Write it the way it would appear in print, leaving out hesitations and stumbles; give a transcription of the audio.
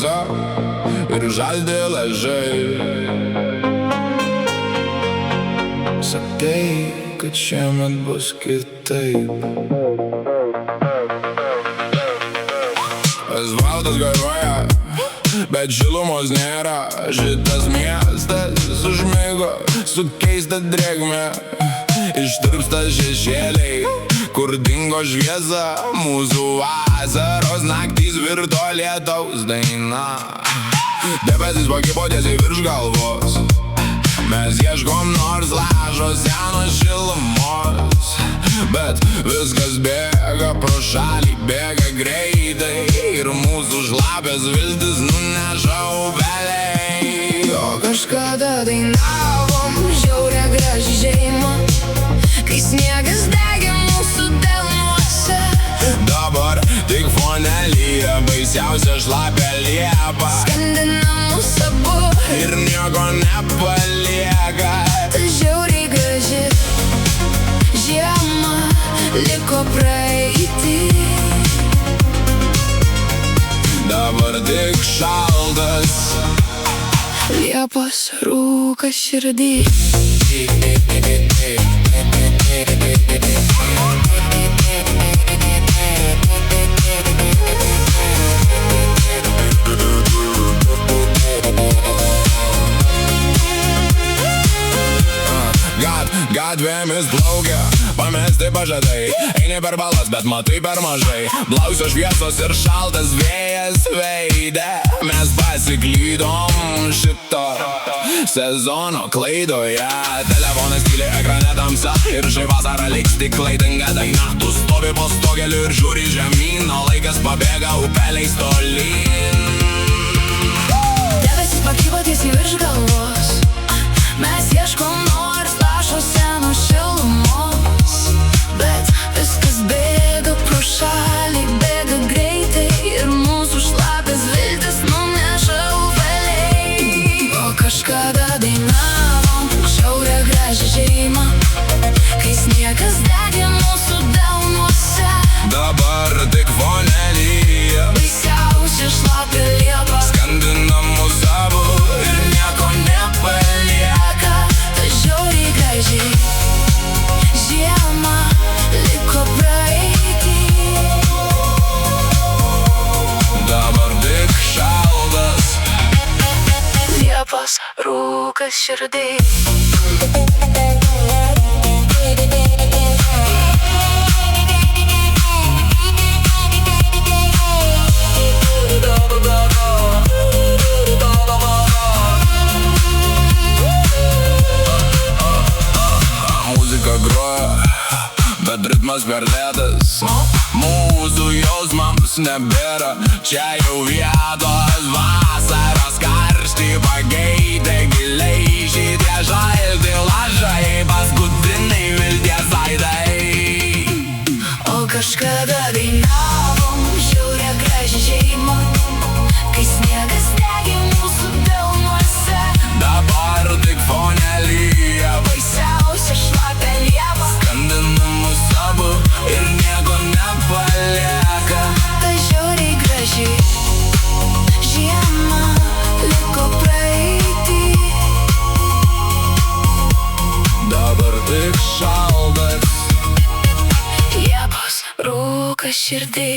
šviesa ir žaldi lažai. Sakei, kad šiemet bus kitaip. Asfaltas garuoja, bet šilumos nėra. Šitas miestas užmigo su keista drėgme. Ištirpsta šešėliai, kur dingo šviesa. Mūsų vasaros naktys virto lietaus daina. Debesis pakibo tiesiai virš galvos. Mes ieškom nors lašo senos šilumos, bet viskas bėga pro šalį, bėga greitai. Ir mūsų šlapės viltis nuneša upeliai. O kažkada dainavom žiaurią gražią žiemą, kai sniegas degė mūsų delnuose. Dabar tik fone lyja baisiausia šlapia liepa. Skandina mus abu ir nieko nepalieka. Ta žiauriai graži žiema liko praeity. Dabar tik šaltas liepos rūkas širdį. Gatvėmis plaukia pamesti pažadai. Eini per balas, bet matai per mažai. Blausios šviesos ir šaltas vėjas veide. Mes pasiklydom šito sezono klaidoje. Telefonas tyli, ekrane tamsa, ir ši vasara liks tik klaidinga daina. Tu stovi po stogeliu ir žiūri žemyn, o laikas pabėga upeliais tolyn. Debesis pakybo tiesiai virš galvos. Mes ieškom nors lašo senos šilumos, bet viskas bėga pro šalį, bėga greitai. Ir mūsų šlapės viltis nuneša upeliai. O kažkada dainavom žiaurią gražią žiemą, kai sniegas degė mūsų delnuose. Dabar tik fone lyja baisiausia šlapia liepa. Skandina mus abu ir nieko nepalieka. Ta žiauriai graži žiema liko praeity. Dabar tik šaltas liepos rūkas širdį. Muzika groja, bet ritmas per lėtas. Mūsų jausmams nebėra čia jau vietos. Vasaros karštį pakeitė giliai šitie šalti lašai, paskutiniai vilties aidai. O kažkada dainavom žiaurią gražią žiemą, kai sniegas degė mūsų delnuose. Dabar tik fone lyja baisiausia šlapia liepa. Skandina mus abu ir nieko nepalieka. Ta žiauriai graži žiema liko praeity. Dabar tik šaltas liepos rūkas širdį.